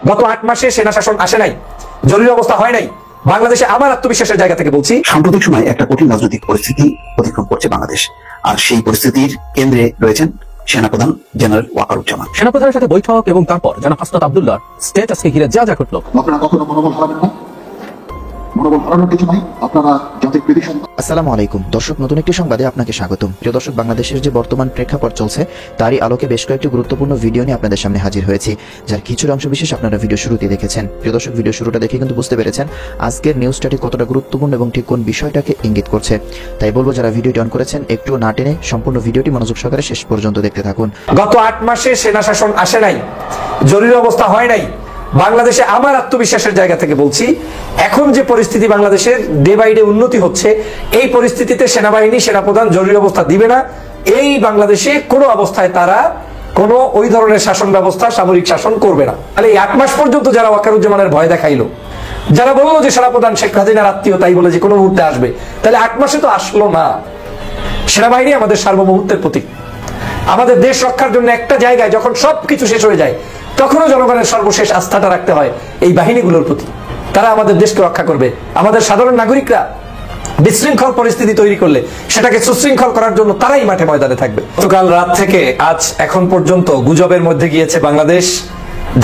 গত 8 মাসে সেনা শাসন আসে নাই, জরুরি অবস্থা হয় নাই। বাংলাদেশে আমার আত্মবিশ্বাসের জায়গা থেকে বলছি, সাম্প্রতিক সময় একটা কঠিন রাজনৈতিক পরিস্থিতি অতিক্রম করছে বাংলাদেশ, আর সেই পরিস্থিতির কেন্দ্রে রয়েছেন সেনাপ্রধান জেনারেল ওয়াকারুজ্জামান। সেনাপ্রধানের সাথে বৈঠক এবং তারপর জনাব হাসনাত আব্দুল্লাহ স্ট্যাটাসকে ঘিরে যা যা ঘটলো। আপনারা কখনো মনোবল হারাবেন না, মনোবল হারানোর কিছু নাই। আপনারা জাতির প্রীতি সন্তান। আসসালামু আলাইকুম দর্শক, নতুন একটি সংবাদে আপনাকে স্বাগতম। প্রিয় দর্শক, বাংলাদেশের যে বর্তমান প্রেক্ষাপট চলছে তারই আলোকে বেশ কয়েকটি গুরুত্বপূর্ণ ভিডিও নিয়ে আপনাদের সামনে হাজির হয়েছি, যার কিছু অংশ বিশেষ আপনারা ভিডিও শুরুতে দেখেছেন। প্রিয় দর্শক, ভিডিও শুরুটা দেখে কিন্তু বুঝতে পেরেছেন আজকের নিউজটাটি কতটা গুরুত্বপূর্ণ এবং ঠিক কোন বিষয়টাকে ইঙ্গিত করছে। তাই বলবো, যারা ভিডিওটি অন করেছেন একটু না টেনে সম্পূর্ণ ভিডিওটি মনোযোগ সহকারে শেষ পর্যন্ত দেখতে থাকুন। গত 8 মাসে সেনা শাসন আসে নাই, জরুরি অবস্থা হয় নাই। বাংলাদেশে আমার আত্মবিশ্বাসের জায়গা থেকে বলছি, এখন যে পরিস্থিতি বাংলাদেশের ডে বাই ডে উন্নতি হচ্ছে, এই পরিস্থিতিতে সেনাবাহিনী সেনাপ্রধান জরুরি অবস্থা দিবে না। এই বাংলাদেশে কোনো অবস্থায় তারা কোনো ওই ধরনের শাসন ব্যবস্থা, সামরিক শাসন করবে না। তাহলে এই 8 মাস পর্যন্ত যারা ওয়াকারুজ্জামানের ভয় দেখাইলো, যারা বললো যে সেনাপ্রধান শেখ হাসিনার আত্মীয় তাই বলে যে কোনো মুহূর্তে আসবে, তাহলে 8 মাসে তো আসলো না। সেনাবাহিনী আমাদের সার্বভৌমত্বের প্রতীক। আমাদের দেশ রক্ষার জন্য একটা জায়গায় যখন সবকিছু শেষ হয়ে যায়, তখনও জনগণের সর্বশেষ আস্থাটা রাখতে হয় এই বাহিনীগুলোর প্রতি। তারা আমাদের দেশকে রক্ষা করবে। আমাদের সাধারণ নাগরিকরা বিশৃঙ্খল পরিস্থিতি তৈরি করলে সেটাকে সুশৃঙ্খল করার জন্য তারাই মাঠে ময়দানে থাকবে। গতকাল রাত থেকে আজ এখন পর্যন্ত গুজবের মধ্যে গিয়েছে বাংলাদেশ।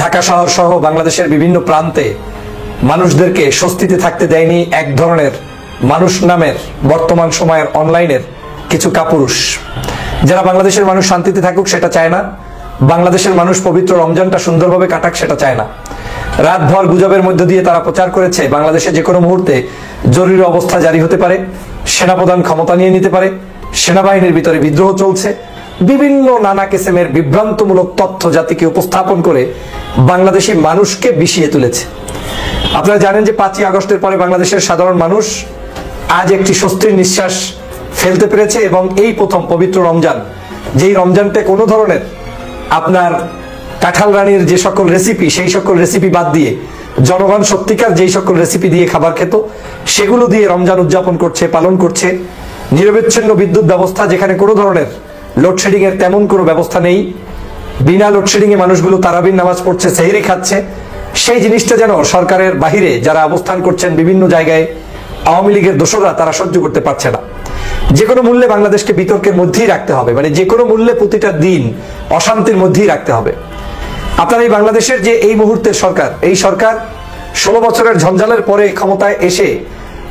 ঢাকা শহর সহ বাংলাদেশের বিভিন্ন প্রান্তে মানুষদেরকে স্বস্তিতে থাকতে দেয়নি এক ধরনের মানুষ নামের বর্তমান সময়ের অনলাইনের কিছু কাপুরুষ, যারা বাংলাদেশের মানুষ শান্তিতে থাকুক সেটা চায় না, বাংলাদেশের মানুষ পবিত্র রমজানটা সুন্দরভাবে কাটাক সেটা চায় না। রাতভর গুজবের মধ্য দিয়ে তারা প্রচার করেছে বাংলাদেশে যে কোনো মুহূর্তে জরুরি অবস্থা জারি হতে পারে, সেনাপ্রধান ক্ষমতা নিয়ে নিতে পারে, সেনাবাহিনীর ভিতরে বিদ্রোহ চলছে। বিভিন্ন নানা কিসিমের বিভ্রান্তমূলক তথ্য জাতিকে উপস্থাপন করে বাংলাদেশি মানুষকে বিষিয়ে তুলেছে। আপনারা জানেন যে 5ই আগস্টের পরে বাংলাদেশের সাধারণ মানুষ আজ একটি স্বস্তির নিঃশ্বাস ফেলতে পেরেছে, এবং এই প্রথম পবিত্র রমজান, যেই রমজানটা কোনো ধরনের আপনার কাঁঠাল রানীর যে সকল রেসিপি, সেই সকল রেসিপি বাদ দিয়ে জনগণ সত্যিকার যেই সকল রেসিপি দিয়ে খাবার খেত সেগুলো দিয়ে রমজান উদযাপন করছে, পালন করছে। নিরবিচ্ছিন্ন বিদ্যুৎ ব্যবস্থা, যেখানে কোনো ধরনের লোডশেডিং এর তেমন কোনো ব্যবস্থা নেই। বিনা লোডশেডিং এ মানুষগুলো তারাবির নামাজ পড়ছে, সেহরি খাচ্ছে। সেই জিনিসটা যেন সরকারের বাহিরে যারা অবস্থান করছেন বিভিন্ন জায়গায়, আওয়ামী লীগের দোসররা, তারা সহ্য করতে পারছে না। যে কোনো মূল্যে বাংলাদেশকে বিতর্কের মধ্যেই রাখতে হবে, মানে যে কোনো মূল্যে প্রতিটা দিন অশান্তির মধ্যেই রাখতে হবে। আপনার এই বাংলাদেশের যে এই মুহূর্তের সরকার, এই সরকার 16 বছরের ঝঞ্ঝালের পরে ক্ষমতায় এসে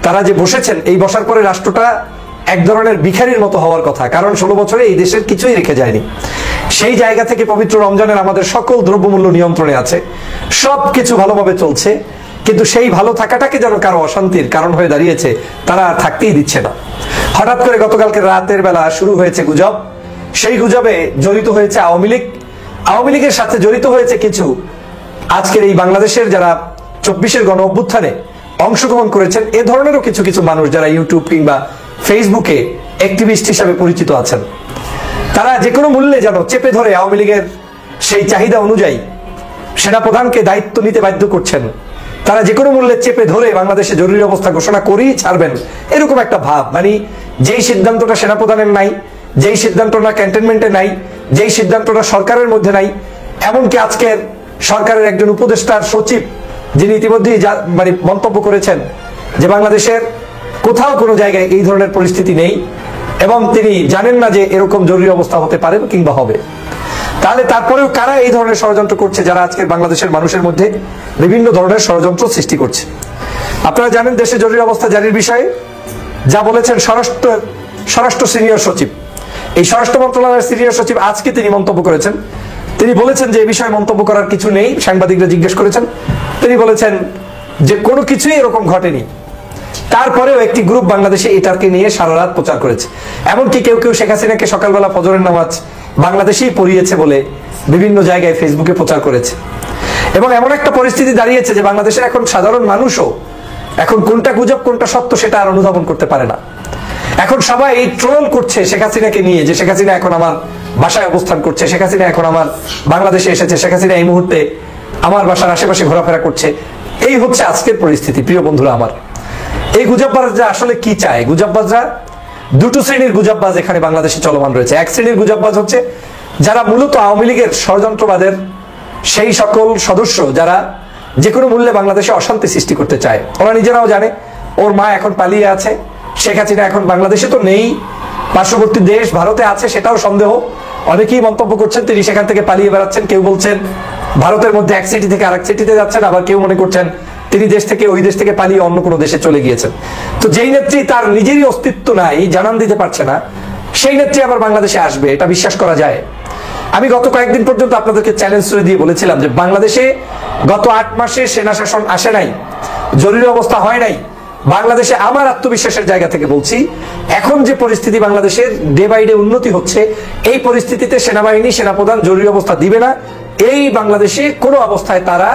তারা যে বসেছেন, এই বসার পরে রাষ্ট্রটা এক ধরনের ভিখারির মতো হওয়ার কথা, কারণ 16 বছরে এই দেশের কিছুই রেখে যায়নি। সেই জায়গা থেকে পবিত্র রমজানের আমাদের সকল দ্রব্যমূল্য নিয়ন্ত্রণে আছে, সবকিছু ভালোভাবে চলছে, কিন্তু সেই ভালো থাকাটাকে যেন কারো অশান্তির কারণ হয়ে দাঁড়িয়েছে, তারা আর থাকতেই দিচ্ছে না। হঠাৎ করে গতকালকে রাতের বেলা শুরু হয়েছে গুজব। সেই গুজবে জড়িত হয়েছে আওয়ামী লীগ, আওয়ামী লীগের সাথে জড়িত হয়েছে কিছু আজকের এই বাংলাদেশের যারা 24-এর গণ অভ্যুত্থানে অংশগ্রহণ করেছেন এ ধরনেরও কিছু কিছু মানুষ, যারা ইউটিউব কিংবা ফেসবুকে অ্যাক্টিভিস্ট হিসাবে পরিচিত আছেন। তারা যে কোনো মূল্যে যেন চেপে ধরে আওয়ামী লীগের সেই চাহিদা অনুযায়ী সেনাপ্রধানকে দায়িত্ব নিতে বাধ্য করছেন। তারা যে কোনো মূল্যে চেপে ধরে বাংলাদেশে জরুরি অবস্থা ঘোষণা করেই ছাড়বেন, এরকম একটা ভাব। মানে যেই সিদ্ধান্তটা সেনাপ্রধানের নাই, যেই সিদ্ধান্তটা ক্যান্টনমেন্টে নাই, যেই সিদ্ধান্তটা সরকারের মধ্যে নাই, এমনকি আজকের সরকারের একজন উপদেষ্টার সচিব, যিনি ইতিমধ্যেই মানে মন্তব্য করেছেন যে বাংলাদেশের কোথাও কোনো জায়গায় এই ধরনের পরিস্থিতি নেই, এবং তিনি জানেন না যে এরকম জরুরি অবস্থা হতে পারে কিংবা হবে। তাহলে তারপরেও কারা এই ধরনের ষড়যন্ত্র করছে, যারা আজকের বাংলাদেশের মানুষের মধ্যে বিভিন্ন ধরনের ষড়যন্ত্র সৃষ্টি করছে? আপনারা জানেন দেশে জরুরি অবস্থা জারির বিষয়ে যা বলেছেন স্বরাষ্ট্র সিনিয়র সচিব, এই স্বরাষ্ট্র মন্ত্রণালয়ের সিনিয়র সচিব আজকে তিনি মন্তব্য করেছেন। তিনি বলেছেন যে এই বিষয়ে মন্তব্য করার কিছু নেই। সাংবাদিকরা জিজ্ঞেস করেছেন, তিনি বলেছেন যে কোনো কিছুই এরকম ঘটেনি। তারপরেও একটি গ্রুপ বাংলাদেশে এটাকে নিয়ে সারা রাত প্রচার করেছে। এমনকি কেউ কেউ শেখ হাসিনাকে সকালবেলা ফজরের নামাজ বাংলাদেশেই পড়িয়েছে বলে বিভিন্ন জায়গায় ফেসবুকে প্রচার করেছে। এবং এমন একটা পরিস্থিতি দাঁড়িয়েছে যে বাংলাদেশের এখন সাধারণ মানুষও এখন কোনটা গুজব কোনটা সত্য সেটা আর অনুধাবন করতে পারে না। এখন সবাই এই ট্রোল করছে শেখ হাসিনাকে নিয়ে, যে শেখ হাসিনা এখন আমার বাসায় অবস্থান করছে, শেখ হাসিনা এখন আমার বাংলাদেশে এসেছে, শেখ হাসিনা এই মুহূর্তে আমার বাসার আশেপাশে ঘোরাফেরা করছে। এই হচ্ছে আজকের পরিস্থিতি। প্রিয় বন্ধুরা আমার, এই গুজববাজরা আসলে কি চায়? গুজববাজরা দুটো শ্রেণীর গুজববাজ এখানে বাংলাদেশে চলমান রয়েছে। এক শ্রেণীর গুজববাজ হচ্ছে যারা মূলত আওয়ামী লীগের ষড়যন্ত্রবাদের সেই সকল সদস্য যারা যে কোনো মূল্যে বাংলাদেশে অশান্তি সৃষ্টি করতে চায়। ওরা নিজেরাও জানে ওর মা এখন পালিয়ে আছে, শেখ হাসিনা এখন বাংলাদেশে তো নেই, পার্শ্ববর্তী দেশ ভারতে আছে, সেটাও সন্দেহ। অনেকেই মন্তব্য করছেন তিনি সেখান থেকে পালিয়ে বেড়াচ্ছেন, কেউ বলছেন ভারতের মধ্যে এক সিটি থেকে আরেক সিটিতে যাচ্ছেন, আবার কেউ মনে করছেন তিনি দেশ থেকে ওই দেশ থেকে পালিয়ে অন্য কোনো দেশে চলে গিয়েছেন। তো যেই নেত্রী তার নিজেরই অস্তিত্ব নাই, জানান দিতে পারছে না, সেই নেত্রী আবার বাংলাদেশে আসবে, এটা বিশ্বাস করা যায়? আমি গত কয়েকদিন পর্যন্ত আপনাদেরকে চ্যালেঞ্জ করে দিয়ে বলেছিলাম যে বাংলাদেশে গত 8 মাসে সেনা শাসন আসে নাই, জরুরি অবস্থা হয় নাই। বাংলাদেশে আমার আত্মবিশ্বাসের জায়গা থেকে বলছি, এখন যে পরিস্থিতি বাংলাদেশের ডে বাই ডে উন্নতি হচ্ছে, এই পরিস্থিতিতে সেনাবাহিনী সেনাপ্রধান জরুরি অবস্থা দিবে না। এই বাংলাদেশে কোনো অবস্থায় তারা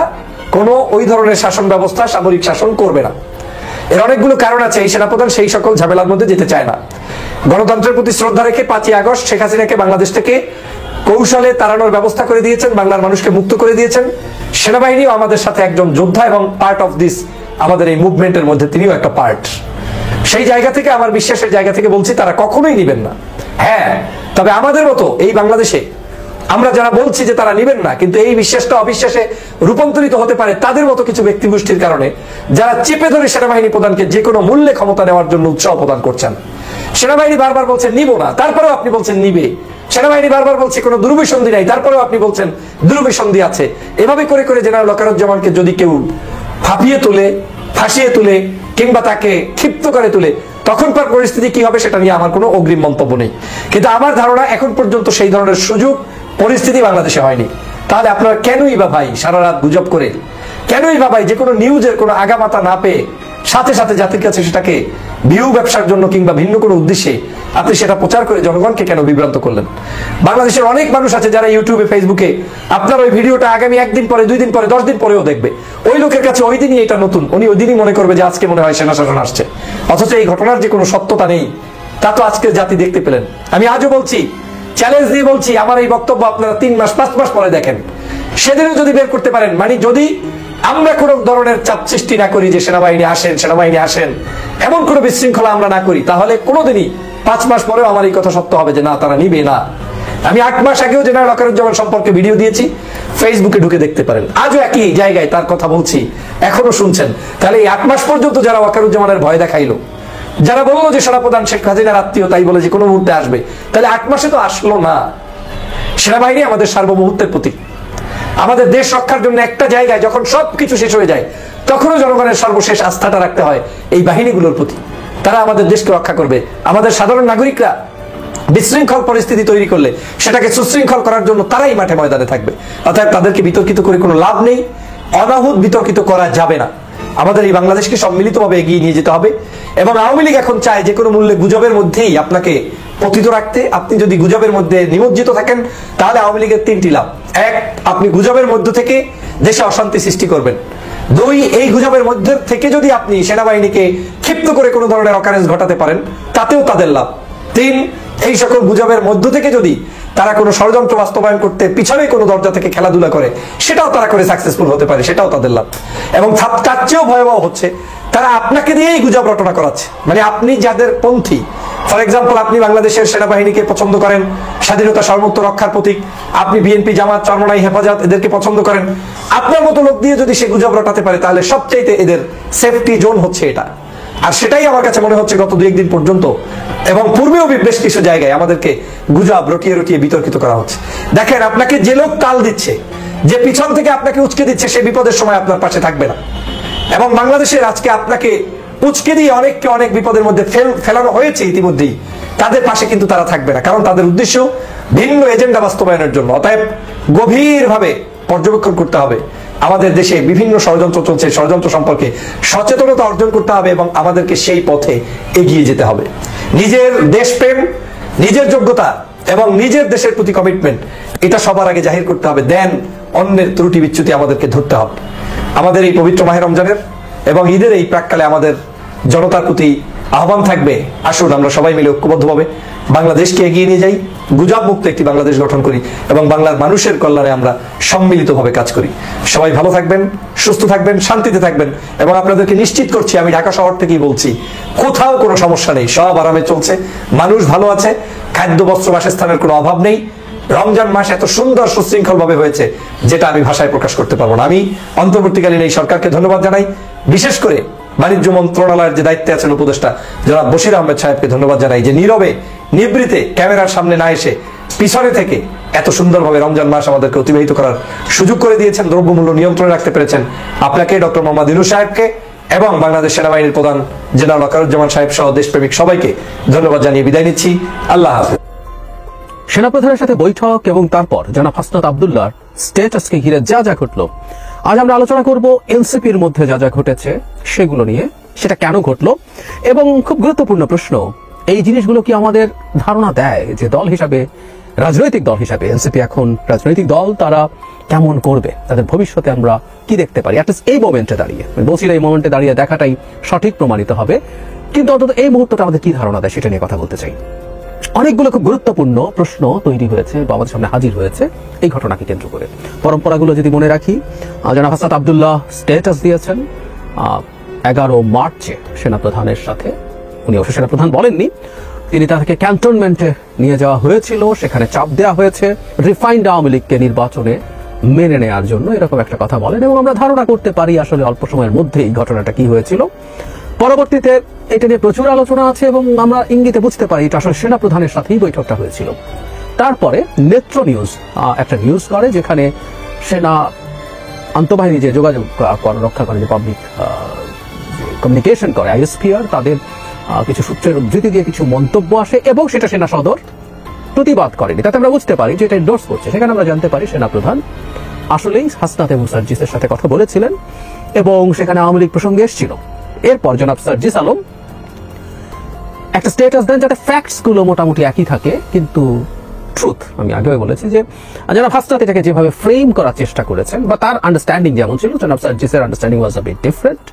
কোনো ওই ধরনের শাসন ব্যবস্থা, সামরিক শাসন করবে না। এর অনেকগুলো কারণ আছে। এই সেনাপ্রধান সেই সকল ঝামেলার মধ্যে যেতে চায় না। গণতন্ত্রের প্রতি শ্রদ্ধা রেখে 5ই আগস্ট শেখ হাসিনাকে বাংলাদেশ থেকে কৌশলে তাড়ানোর ব্যবস্থা করে দিয়েছেন, বাংলার মানুষকে মুক্ত করে দিয়েছেন। সেনাবাহিনীও আমাদের সাথে একজন যোদ্ধা এবং পার্ট অফ দিস, আমাদের এই মুভমেন্টের মধ্যে তিনিও একটা পার্ট। সেই জায়গা থেকে, আমার বিশ্বাসের জায়গা থেকে বলছি, তারা কখনোই নিবেন না। হ্যাঁ, তবে আমাদের মতো এই বাংলাদেশে আমরা যারা বলছি যে তারা নিবেন না, কিন্তু এই বিশ্বাসটা অবিশ্বাসে রূপান্তরিত হতে পারে তাদের মতো কিছু ব্যক্তি গোষ্ঠীর কারণে, যারা চেপে ধরে সেনাবাহিনী প্রধানকে যে কোনো মূল্যে ক্ষমতা নেওয়ার জন্য উৎসাহ প্রদান করছেন। সেনাবাহিনী বারবার বলছে নিব না, তারপরেও আপনি বলছেন নিবে। সেনাবাহিনী বারবার বলছে কোনো দুর্বিসন্ধি নাই, তারপরেও আপনি বলছেন দুর্বিসন্ধি আছে। এভাবে করে করে জেনারেল ওয়াকারুজ্জামানকে যদি কেউ ফাঁপিয়ে তুলে, ফাঁসিয়ে তুলে, কিংবা তাকে ক্ষিপ্ত করে তুলে, তখনকার পরিস্থিতি কি হবে সেটা নিয়ে আমার কোনো অগ্রিম মন্তব্য নেই। কিন্তু আমার ধারণা এখন পর্যন্ত সেই ধরনের সুযোগ পরিস্থিতি বাংলাদেশে হয়নি। তাহলে আপনারা কেনই বা ভাই সারা রাত গুজব করে, কেনই বা ভাই যে কোনো নিউজের কোনো আগামাতা না পেয়ে সাথে সাথে জাতির কাছে সেটাকে ভিউ ব্যবসার জন্য কিংবা ভিন্ন কোনো উদ্দেশ্যে আপনি সেটা প্রচার করে জনগণকে কেন বিভ্রান্ত করলেন? বাংলাদেশের অনেক মানুষ আছে যারা ইউটিউবে, ফেসবুকে আপনার ওই ভিডিওটা আগামী 1 দিন পরে, 2 দিন পরে, 10 দিন পরেও দেখবে। ওই লোকের কাছে ওই দিনই এটা নতুন, উনি ওই দিনই মনে করবে যে আজকে মনে হয় সেনা শাসন আসছে, অথচ এই ঘটনার যে কোনো সত্যতা নেই তা তো আজকে জাতি দেখতে পেলেন। আমি আজও বলছি, চ্যালেঞ্জ দিয়ে বলছি, আমার এই বক্তব্য আপনারা 3 মাস 5 মাস পরে দেখেন, সেদিনও যদি বের করতে পারেন, মানে যদি আমরা কোন ধরনের চাপ সৃষ্টি না করি যে সেনাবাহিনী আসেন, সেনাবাহিনী আসেন, এমন কোনো বিশৃঙ্খলা আমরা না করি, তাহলে কোনোদিনই 5 মাস পরেও আমার এই কথা সত্য হবে যে না, তারা নিবে না। আমি 8 মাস আগেও জেনারেল ওয়াকারুজ্জামান সম্পর্কে ভিডিও দিয়েছি, ফেসবুকে ঢুকে দেখতে পারেন। আজও একই জায়গায় তার কথা বলছি, এখনো শুনছেন। তাহলে এই 8 মাস পর্যন্ত যারা ওয়াকারুজ্জামানের ভয় দেখাইলো, যারা বললো যে সেনাপ্রধান শেখ হাসিনার আত্মীয়, তাই বলে যে কোনো মুহূর্তে আসবে, তাহলে 8 মাসে তো আসলো না। সেনাবাহিনী আমাদের সার্বভৌমত্বের প্রতীক। আমাদের দেশ রক্ষার জন্য একটা জায়গায় যখন সবকিছু শেষ হয়ে যায়, তখনও জনগণের সর্বশেষ আস্থাটা রাখতে হয় এই বাহিনীগুলোর প্রতি। তারা আমাদের দেশকে রক্ষা করবে। আমাদের সাধারণ নাগরিকরা বিশৃঙ্খল পরিস্থিতি তৈরি করলে সেটাকে সুশৃঙ্খল করার জন্য তারাই মাঠে ময়দানে থাকবে। অর্থাৎ তাদেরকে বিতর্কিত করে কোনো লাভ নেই, অনাহুত বিতর্কিত করা যাবে না। আমাদের এই বাংলাদেশকে সম্মিলিতভাবে এগিয়ে নিয়ে যেতে হবে। এবং আওয়ামী লীগ এখন চায় যে কোনো মূল্যে গুজবের মধ্যেই আপনাকে পতিত রাখতে। আপনি যদি গুজবের মধ্যে নিমজ্জিত থাকেন, তাহলে আওয়ামী লীগের 3টি লাভ। 1, আপনি গুজবের মধ্য থেকে দেশে অশান্তি সৃষ্টি করবেন। 2, এই গুজবের মধ্যে থেকে যদি আপনি সেনাবাহিনীকে ক্ষিপ্ত করে কোনো ধরনের অকারেন্স ঘটাতে পারেন, তাতেও তাদের লাভ। 3, এই সকল গুজবের মধ্য থেকে যদি তারা কোনো ষড়যন্ত্র বাস্তবায়ন করতে পিছনে কোনো দরজা থেকে খেলাধুলা করে, সেটাও তারা করে সাকসেসফুল হতে পারে, সেটাও তাদের লাভ। এবং তার চেয়েও ভয়াবহ হচ্ছে, তারা আপনাকে দিয়েই গুজব রটনা করাচ্ছে। মানে আপনি যাদের পন্থী, ফর এক্সাম্পল আপনি বাংলাদেশের সেনাবাহিনীকে পছন্দ করেন, স্বাধীনতা সার্বভৌমত্ব রক্ষার প্রতীক, আপনি বিএনপি, জামাত, চরমনাই, হেফাজত এদেরকে পছন্দ করেন, আপনার মতো লোক দিয়ে যদি সে গুজব রটাতে পারে, তাহলে সবচাইতে এদের সেফটি জোন হচ্ছে এটা। আর সেটাই আমার কাছে মনে হচ্ছে গত 2-1 দিন পর্যন্ত এবং পূর্বেও বেশ কিছু জায়গায় আমাদেরকে গুজব রটিয়ে রটিয়ে বিতর্কিত করা হচ্ছে। দেখেন, আপনাকে যে লোক তাল দিচ্ছে, যে পিছন থেকে আপনাকে উচকে দিচ্ছে, সে বিপদের সময় আপনার পাশে থাকবে না। এবং বাংলাদেশের আজকে আপনাকে উচকে দিয়ে অনেককে অনেক বিপদের মধ্যে ফেলানো হয়েছে ইতিমধ্যেই, তাদের পাশে কিন্তু তারা থাকবে না, কারণ তাদের উদ্দেশ্য ভিন্ন এজেন্ডা বাস্তবায়নের জন্য। অতএব গভীরভাবে পর্যবেক্ষণ করতে হবে আমাদের দেশে বিভিন্ন ষড়যন্ত্র চলছে, ষড়যন্ত্র সম্পর্কে সচেতনতা অর্জন করতে হবে এবং আমাদেরকে সেই পথে এগিয়ে যেতে হবে। নিজের দেশপ্রেম, নিজের যোগ্যতা এবং নিজের দেশের প্রতি কমিটমেন্ট, এটা সবার আগে জাহির করতে হবে। দেন অন্যের ত্রুটি বিচ্যুতি আমাদেরকে ধরতে হবে। আমাদের এই পবিত্র মাহে রমজানের এবং ঈদের এই প্রাককালে আমাদের জনতার প্রতি আহ্বান থাকবে, আসুন আমরা সবাই মিলে ঐক্যবদ্ধভাবে বাংলাদেশকে এগিয়ে নিয়ে যাই, গুজব মুক্ত একটি বাংলাদেশ গঠন করি এবং বাংলার মানুষের কল্যাণে আমরা সম্মিলিতভাবে কাজ করি। সবাই ভালো থাকবেন, সুস্থ থাকবেন, শান্তিতে থাকবেন। এবং আপনাদেরকে নিশ্চিত করছি, আমি ঢাকা শহর থেকেই বলছি, কোথাও কোনো সমস্যা নেই, সব আরামে চলছে, মানুষ ভালো আছে, খাদ্য, বস্ত্র, বাসস্থানের কোনো অভাব নেই। রমজান মাস এত সুন্দর সুশৃঙ্খল ভাবে হয়েছে যেটা আমি ভাষায় প্রকাশ করতে পারবো না। আমি অন্তর্বর্তীকালীন এই সরকারকে ধন্যবাদ জানাই, বিশেষ করে বাণিজ্য মন্ত্রণালয়ের যে দায়িত্বে আছেন উপদেষ্টা জনাব বশির আহমেদ সাহেবকে ধন্যবাদ জানাই, যে নীরবে নিবৃতে ক্যামেরার সামনে না এসে পিছনে থেকে এত সুন্দরভাবে রমজান মাস আমাদেরকে অতিবাহিত করার সুযোগ করে দিয়েছেন, দ্রব্যমূল্য নিয়ন্ত্রণে রাখতে পেরেছেন। আপনাকে, ডক্টর মোহাম্মদ ইউনূস সাহেবকে এবং বাংলাদেশ সেনাবাহিনীর প্রধান জেনারেল ওয়াকারুজ্জামান সাহেব সহ দেশপ্রেমিক সবাইকে ধন্যবাদ জানিয়ে বিদায় নিচ্ছি। আল্লাহ হাফেজ। সেনাপ্রধানের সাথে বৈঠক এবং তারপর জনাব হাসনাত আব্দুল্লাহর স্ট্যাটাসকে ঘিরে যা যা ঘটলো, আজ আমরা আলোচনা করব এনসিপির মধ্যে যা যা ঘটেছে সেগুলো নিয়ে, সেটা কেন ঘটলো, এবং খুব গুরুত্বপূর্ণ প্রশ্ন, এই জিনিসগুলো কি আমাদের ধারণা দেয় যে দল হিসাবে, রাজনৈতিক দল হিসাবে এনসিপি এখন রাজনৈতিক দল, তারা কেমন করবে, তাদের ভবিষ্যতে আমরা কি দেখতে পারি। অ্যাটলিস্ট এই মোমেন্টে দাঁড়িয়ে, বলছি এই মোমেন্টে দাঁড়িয়ে দেখাটাই সঠিক প্রমাণিত হবে, কিন্তু অন্তত এই মুহূর্তটা আমাদের কি ধারণা দেয় সেটা নিয়ে কথা বলতে চাই। অনেকগুলো খুব গুরুত্বপূর্ণ প্রশ্ন তৈরি হয়েছে বা আমাদের সামনে হাজির হয়েছে এই ঘটনাকে কেন্দ্র করে। পরম্পরাগুলো যদি মনে রাখি, জনাব হাসনাত আব্দুল্লাহ স্ট্যাটাস দিয়েছেন 11 মার্চে সেনাপ্রধানের সাথে। উনি অবশ্য সেনাপ্রধান বলেননি, তিনি তাকে ক্যান্টনমেন্টে নিয়ে যাওয়া হয়েছিল, সেখানে চাপ দেওয়া হয়েছে রিফাইন্ড আওয়ামী লীগকে নির্বাচনে মেনে নেওয়ার জন্য, এরকম একটা কথা বলেন, এবং আমরা ধারণা করতে পারি আসলে অল্প সময়ের মধ্যে এই ঘটনাটা কি হয়েছিল। পরবর্তীতে এটা নিয়ে প্রচুর আলোচনা আছে এবং আমরা ইঙ্গিতে বুঝতে পারি এটা আসলে সেনাপ্রধানের সাথেই বৈঠকটা হয়েছিল। তারপরে নেত্র নিউজ একটা নিউজ করে, যেখানে সেনা আন্তঃবাহিনী যে যোগাযোগ রক্ষা করে, যে পাবলিক কমিউনিকেশন করে, আইএসপিআর, তাদের কিছু সূত্রের উদ্ধৃতি দিয়ে কিছু মন্তব্য আসে এবং সেটা সেনা সদর প্রতিবাদ করেনি। তাতে আমরা বুঝতে পারি যে এটা এন্ডোর্স করছে। সেখানে আমরা জানতে পারি সেনাপ্রধান আসলেই হাসনাত এবং সার্জিসের সাথে কথা বলেছিলেন এবং সেখানে আওয়ামী লীগ প্রসঙ্গে এসেছিল। এরপর জনাব সার্জিস আলম একটা স্ট্যাটাস দেন যাতে ফ্যাক্টস গুলো মোটামুটি একই থাকে, কিন্তু ট্রুথ, আমি আগেও বলেছি যে জনাব হাসনাত এটাকে যেভাবে ফ্রেম করার চেষ্টা করেছেন বা তার আন্ডারস্ট্যান্ডিং যেমন ছিল, জনাব সার্জিসের understanding was a bit different,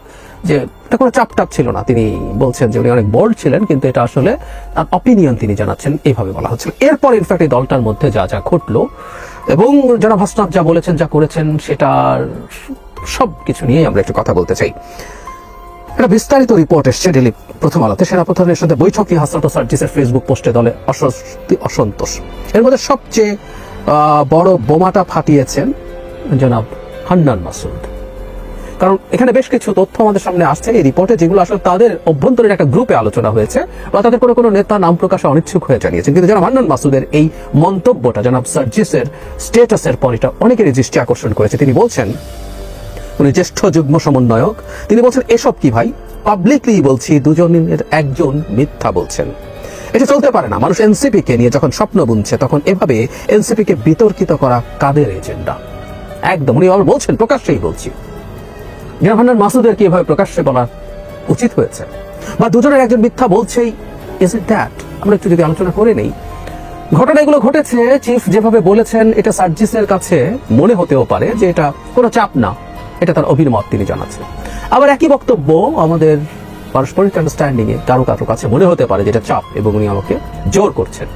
যে এটা কোনো চাপটাপ ছিল না। তিনি বলছেন যে উনি অনেক বোল্ড ছিলেন, কিন্তু এটা আসলে তার অপিনিয়ন তিনি জানাচ্ছেন, এইভাবে বলা হচ্ছিল। এরপর ইনফ্যাক্ট এই দলটার মধ্যে যা যা ঘটলো এবং জনাব হাসনাত যা বলেছেন, যা করেছেন, সেটার সব কিছু নিয়ে আমরা একটু কথা বলতে চাই। একটা বিস্তারিত রিপোর্ট এসছে ডেইলি প্রথম আলোতে। সেনাপ্রধানের সাথে বৈঠকে হাসনাত ও সার্জিসের ফেসবুক পোস্টে দলে অসন্তোষ। এর মধ্যে সবচেয়ে বড় বোমাটা ফাটিয়েছেন জনাব হান্নান মাসুদ, কারণ এখানে বেশ কিছু তথ্য আমাদের সামনে আসছে এই রিপোর্টে, যেগুলো আসলে তাদের অভ্যন্তরীণ একটা গ্রুপে আলোচনা হয়েছে বা তাদের কোনো নেতা নাম প্রকাশে অনিচ্ছুক হয়ে জানিয়েছেন। কিন্তু জনাব হান্নান মাসুদের এই মন্তব্যটা জনাব সার্জিসের স্ট্যাটাসের পর এটা অনেকেরই দৃষ্টি আকর্ষণ করেছে। তিনি বলছেন, উনি জ্যেষ্ঠ যুগ্ম সমন্বয়ক, তিনি বলছেন এসব কি ভাই, পাবলিকলি বলছি দুজনের একজন মিথ্যা বলছেন, এটা চলতে পারে না। মানুষ এনসিপি কে নিয়ে যখন স্বপ্ন বুনছে তখন এভাবে এনসিপি কে বিতর্কিত করা কাদের এজেন্ডা? একদম উনি আবার বলছেন, প্রকাশ্যেই বলছি। জনাব হান্নান মাসুদের কি এভাবে প্রকাশ্যে বলা উচিত হয়েছে? বা দুজনের একজন মিথ্যা বলছেই, ইজ ইট দ্যাট? আমরা একটু যদি আলোচনা করে নেই, ঘটনাগুলো ঘটেছে চিফ যেভাবে বলেছেন, এটা সার্জিসের কাছে মনে হতেও পারে যে এটা কোনো চাপ না, এটা তার অভিমত তিনি জানাচ্ছেন। আবার একই বক্তব্য আমাদের পারস্পরিক আন্ডারস্ট্যান্ডিং এ কারো কারো কাছে মনে হতে পারে যেটা চাপ এবং উনি আমাকে জোর করছেন।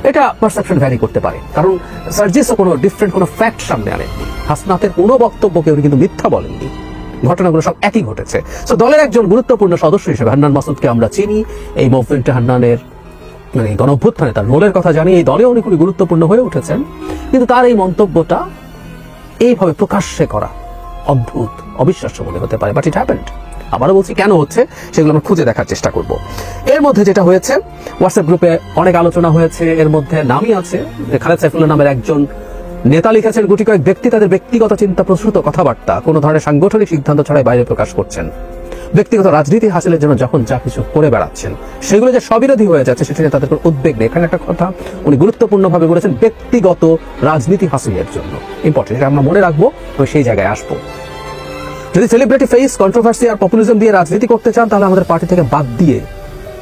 এটা পারসেপশন ভ্যারি করতে পারে, কারণ সার্জিসও কোনো ডিফারেন্ট কোনো ফ্যাক্ট সামনে আনেননি। হাসনাতের কোনো বক্তব্যকে উনি কিন্তু মিথ্যা বলেননি, ঘটনাগুলো সব একই ঘটেছে। সো দলের একজন গুরুত্বপূর্ণ সদস্য হিসেবে হান্নান মাসুদকে আমরা চিনি, এই মুভমেন্টে হান্নানের মানে গণঅভ্যুত্থানে তার রোলের কথা জানি, এই দলে উনি খুবই গুরুত্বপূর্ণ হয়ে উঠেছেন, কিন্তু তার এই মন্তব্যটা এইভাবে প্রকাশ্যে করা অদ্ভুত, অবিশ্বাস্য মনে হতে পারে, বাট ইট হ্যাপেন্ড। আবারও বলছি কেন হচ্ছে সেগুলো আমরা খুঁজে দেখার চেষ্টা করব। এর মধ্যে যেটা হয়েছে, হোয়াটসঅ্যাপ গ্রুপে অনেক আলোচনা হয়েছে, এর মধ্যে নামই আছে খালেদ সাইফুল্লাহ নামের একজন নেতা লিখেছেন, গুটি কয়েক ব্যক্তি তাদের ব্যক্তিগত চিন্তা প্রসূত কথাবার্তা কোনো ধরনের সাংগঠনিক সিদ্ধান্ত ছাড়াই বাইরে প্রকাশ করছেন, ব্যক্তিগত রাজনীতি হাসিলের জন্য যখন যা কিছু করে বেড়াচ্ছেন সেগুলো যে স্ববিরোধী হয়ে যাচ্ছে সেটা নিয়ে তাদের কোনো উদ্বেগ নেই। এখানে একটা কথা উনি গুরুত্বপূর্ণভাবে বলেছেন, ব্যক্তিগত রাজনীতি হাসিলের জন্য। ইম্পর্টেন্ট, এটা আমরা মনে রাখবো, আমি সেই জায়গায় আসবো। যদি সেলিব্রিটি ফেস, কন্ট্রোভার্সি আর পপুলিজম দিয়ে রাজনীতি করতে চান, তাহলে আমাদের পার্টি থেকে বাদ দিয়ে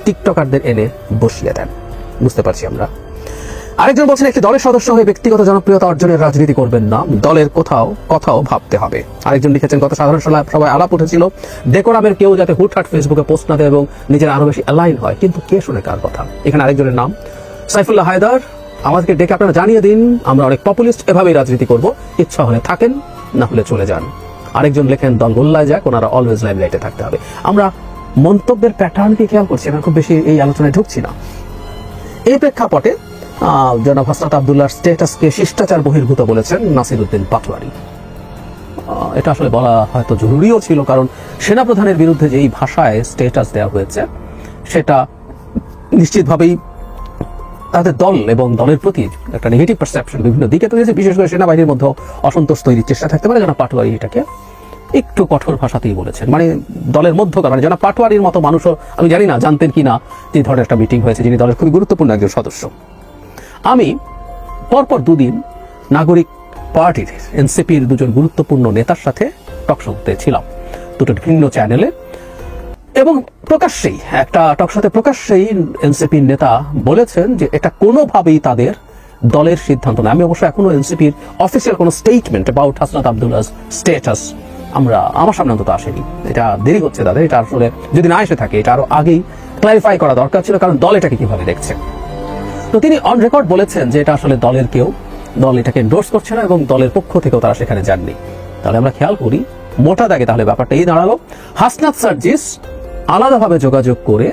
টিকটকারদের এনে বসিয়ে দেন, বুঝতে পারছি আমরা। আরেকজন বলছেন, একটি দলের সদস্য হয়ে ব্যক্তিগত জনপ্রিয়তা অর্জনের রাজনীতি করবেন না, দলের কথাও ভাবতে হবে। আরেকজন লিখেছেন, গত সাধারণ সভায় আলাপ উঠেছিল ডেকোরামের কেউ যাতে হুটহাট ফেসবুকে পোস্ট না দেয় এবং নিজের আরো বেশি অ্যালাইন হয়, কিন্তু কে শুনে কার কথা? এখানে আরেকজনের নাম সাইফুল্লাহ হায়দার, আমাদেরকে ডেকে আপনারা জানিয়ে দিন, আমরা অনেক পপুলিস্ট, এভাবেই রাজনীতি করব, ইচ্ছা হলে থাকেন, না হলে চলে যান। আরেকজন লেখেন, দল গোল্লায় যাক, ওনারা অলওয়েজ লাইমলাইটে থাকতে হবে। আমরা মন্তব্যের প্যাটার্নকে খেয়াল করছি, আমরা খুব বেশি এই আলোচনায় ঢুকছি না। এই প্রেক্ষাপটে জনাব হাসনাত আব্দুল্লাহর স্ট্যাটাসকে শিষ্টাচার বহির্ভূত বলেছেন নাসিরউদ্দিন পাটোয়ারি। এটা আসলে বলা হয়তো জরুরিও ছিল, কারণ সেনাপ্রধানের বিরুদ্ধে যে এই ভাষায় স্ট্যাটাস দেওয়া হয়েছে সেটা নিশ্চিতভাবেই তাদের দল এবং দলের প্রতি একটা নেগেটিভ পারসেপশন বিভিন্ন দিকে তৈরি হয়েছে, বিশেষ করে সেনাবাহিনীর মধ্যে অসন্তোষ তৈরির চেষ্টা থাকতে পারে। জনাব পাটোয়ারি এটাকে একটু কঠোর ভাষাতেই বলেছেন, মানে দলের মধ্যকার, মানে জনাব পাটোয়ারির মতো মানুষও আমি জানি না জানতেন কিনা যে ধরনের একটা মিটিং হয়েছে, যিনি দলের খুবই গুরুত্বপূর্ণ একজন সদস্য। আমি পরপর দুদিন নাগরিক পার্টির এনসিপির দুজন গুরুত্বপূর্ণ নেতার সাথে টকশোতে ছিলাম, দুটো ভিন্ন চ্যানেলে, এবং প্রকাশ্যেই একটা টকশোতে প্রকাশ্যেই এনসিপির নেতা বলেছেন যে এটা কোনোভাবেই তাদের দলের সিদ্ধান্ত না। আমি অবশ্য এখনো এনসিপির অফিসিয়াল কোনো স্টেটমেন্ট অ্যাবাউট হাসনাত আব্দুল্লাহর স্ট্যাটাস আমার সামনে অন্তত আসেনি। এটা দেরি হচ্ছে তাদের, এটা আসলে যদি না এসে থাকে এটা আরো আগেই ক্লারিফাই করা দরকার ছিল, কারণ দল এটাকে কিভাবে দেখছে। তো তিনি অন রেকর্ড বলেছেন যে এটা আসলে দলের দল এটাকে এন্ডোর্স করছে না এবং দলের পক্ষ থেকেও তারা সেখানে যাননি। তাহলে আমরা খেয়াল করি মোটা দাগে তাহলে ব্যাপারটা এই দাঁড়ালো, হাসনাত সার্জিস আলাদাভাবে যোগাযোগ করে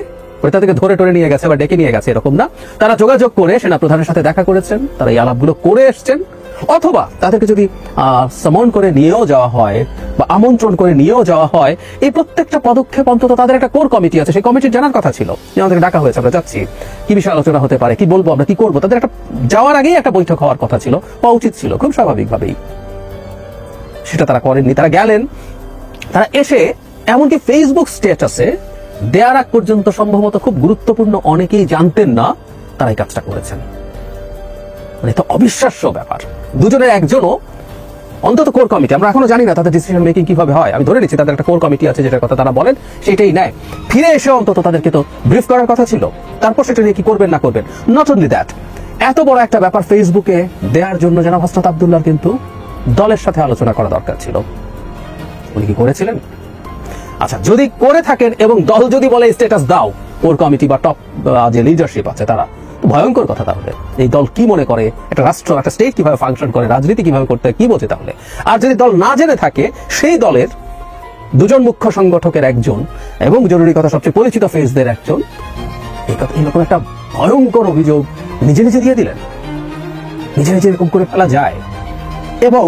তাদেরকে ধরে টরে নিয়ে গেছে বা ডেকে নিয়ে গেছে এরকম না, তারা যোগাযোগ করে সেনাপ্রধানের সাথে দেখা করেছেন, তারা এই আলাপগুলো করে এসছেন, অথবা তাদেরকে যদি সমন করে নিয়েও যাওয়া হয় বা আমন্ত্রণ করে নিয়েও যাওয়া হয়, এই প্রত্যেকটা পদক্ষেপ অন্তত তাদের একটা কোর কমিটি আছে, সেই কমিটির জানার কথা ছিল যে আমাদেরকে ডাকা হয়েছে, আমরা যাচ্ছি, কি বিষয়ে আলোচনা হতে পারে, কি বলবো আমরা, কি করবো, তাদের একটা যাওয়ার আগেই একটা বৈঠক হওয়ার কথা ছিল বা উচিত ছিল খুব স্বাভাবিকভাবেই। সেটা তারা করেননি, তারা গেলেন, তারা এসে এমনকি ফেসবুক স্ট্যাটাসে দেওয়ার আগ পর্যন্ত সম্ভবত খুব গুরুত্বপূর্ণ অনেকেই জানতেন না তারা এই কাজটা করেছেন। মানে তো অবিশ্বাস্য ব্যাপার, দুজনের একজনও অন্তত কোর কমিটি, আমরা এখনো জানি না তাদের ডিসিশন মেকিং কিভাবে হয়, আমি ধরে নিচ্ছি তাদের একটা কোর কমিটি আছে যেটার কথা তারা বলেন সেটাই নেয়, ফিরে এসে অন্তত তাদেরকে তো ব্রিফ করার কথা ছিল, তারপর সেটা নিয়ে কি করবেন না করবেন। নট অনলি দ্যাট, এত বড় একটা ব্যাপার ফেসবুকে দেওয়ার জন্য জনাব হাসনাত আব্দুল্লাহর কিন্তু দলের সাথে আলোচনা করা দরকার ছিল। উনি কি করেছিলেন? আচ্ছা, যদি করে থাকেন এবং দল যদি বলে স্ট্যাটাস দাও, কোর কমিটি বা টপ যে লিডারশিপ আছে তারা, ভয়ঙ্কর কথা। তাহলে এই দল কি মনে করে, একটা রাষ্ট্র একটা স্টেট কিভাবে ফাংশন করে, রাজনীতি কিভাবে করতে হয়, কি বোঝে তাহলে? আর যদি দল না জেনে থাকে, সেই দলের দুজন মুখ্য সংগঠকের একজন এবং জরুরি কথা সবচেয়ে পরিচিত ফেসদের একজন এরকম একটা ভয়ঙ্কর অভিযোগ নিজে নিজে দিয়ে দিলেন, নিজে নিজে এরকম করে ফেলা যায় এবং